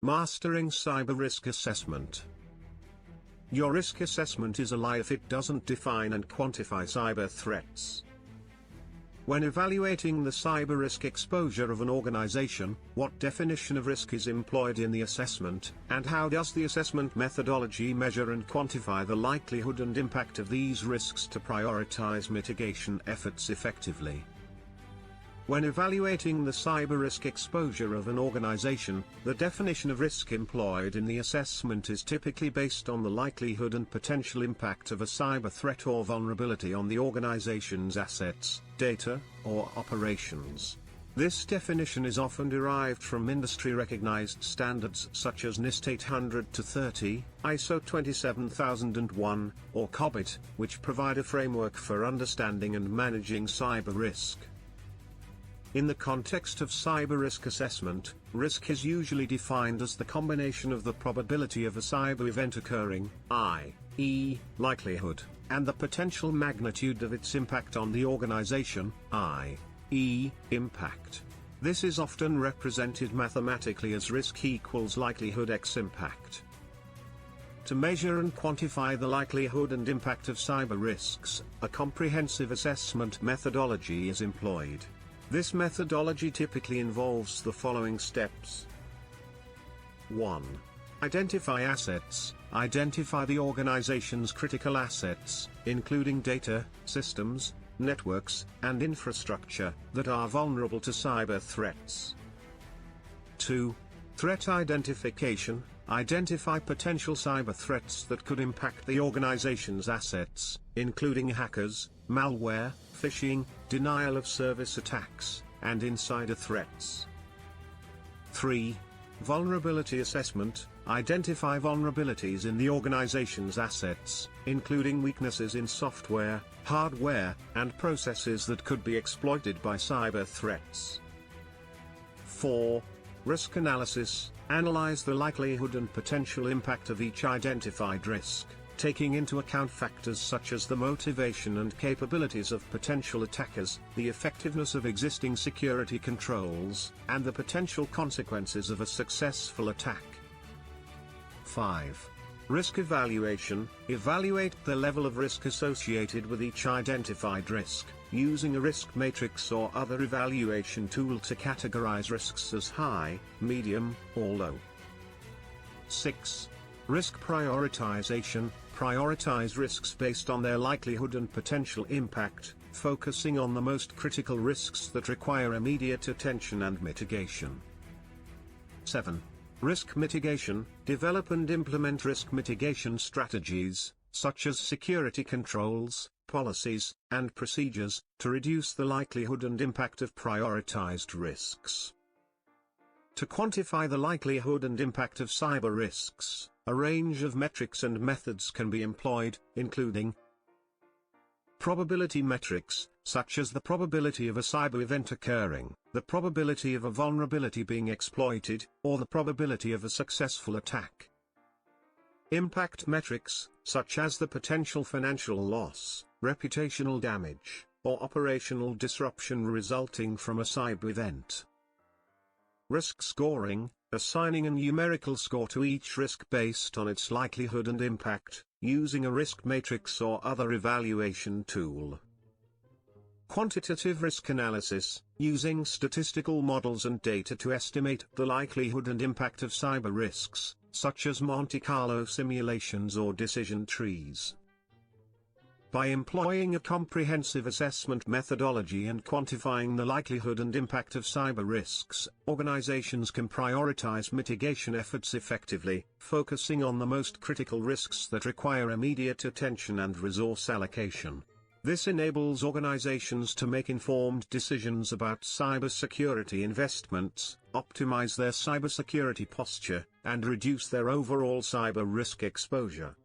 Mastering cyber risk assessment. Your risk assessment is a lie if it doesn't define and quantify cyber threats. When evaluating the cyber risk exposure of an organization, what definition of risk is employed in the assessment, and how does the assessment methodology measure and quantify the likelihood and impact of these risks to prioritize mitigation efforts effectively? When evaluating the cyber risk exposure of an organization, the definition of risk employed in the assessment is typically based on the likelihood and potential impact of a cyber threat or vulnerability on the organization's assets, data, or operations. This definition is often derived from industry-recognized standards such as NIST 800-30, ISO 27001, or COBIT, which provide a framework for understanding and managing cyber risk. In the context of cyber risk assessment, risk is usually defined as the combination of the probability of a cyber event occurring, i.e., likelihood, and the potential magnitude of its impact on the organization, i.e., impact. This is often represented mathematically as risk equals likelihood x impact. To measure and quantify the likelihood and impact of cyber risks, a comprehensive assessment methodology is employed. This methodology typically involves the following steps. 1. Identify assets. Identify the organization's critical assets, including data, systems, networks, and infrastructure, that are vulnerable to cyber threats. 2. Threat identification. Identify potential cyber threats that could impact the organization's assets, including hackers, malware, phishing, denial of service attacks, and insider threats. 3. Vulnerability assessment. Identify vulnerabilities in the organization's assets, including weaknesses in software, hardware, and processes that could be exploited by cyber threats. 4. Risk analysis. Analyze the likelihood and potential impact of each identified risk, taking into account factors such as the motivation and capabilities of potential attackers, the effectiveness of existing security controls, and the potential consequences of a successful attack. 5. Risk evaluation. Evaluate the level of risk associated with each identified risk, using a risk matrix or other evaluation tool to categorize risks as high, medium, or low. 6. Risk prioritization. Prioritize risks based on their likelihood and potential impact, focusing on the most critical risks that require immediate attention and mitigation. 7. Risk mitigation. Develop and implement risk mitigation strategies, such as security controls, policies, and procedures, to reduce the likelihood and impact of prioritized risks. To quantify the likelihood and impact of cyber risks, a range of metrics and methods can be employed, including probability metrics, such as the probability of a cyber event occurring, the probability of a vulnerability being exploited, or the probability of a successful attack. Impact metrics, such as the potential financial loss, reputational damage, or operational disruption resulting from a cyber event. Risk scoring, assigning a numerical score to each risk based on its likelihood and impact, using a risk matrix or other evaluation tool. Quantitative risk analysis, using statistical models and data to estimate the likelihood and impact of cyber risks, such as Monte Carlo simulations or decision trees. By employing a comprehensive assessment methodology and quantifying the likelihood and impact of cyber risks, organizations can prioritize mitigation efforts effectively, focusing on the most critical risks that require immediate attention and resource allocation. This enables organizations to make informed decisions about cybersecurity investments, optimize their cybersecurity posture, and reduce their overall cyber risk exposure.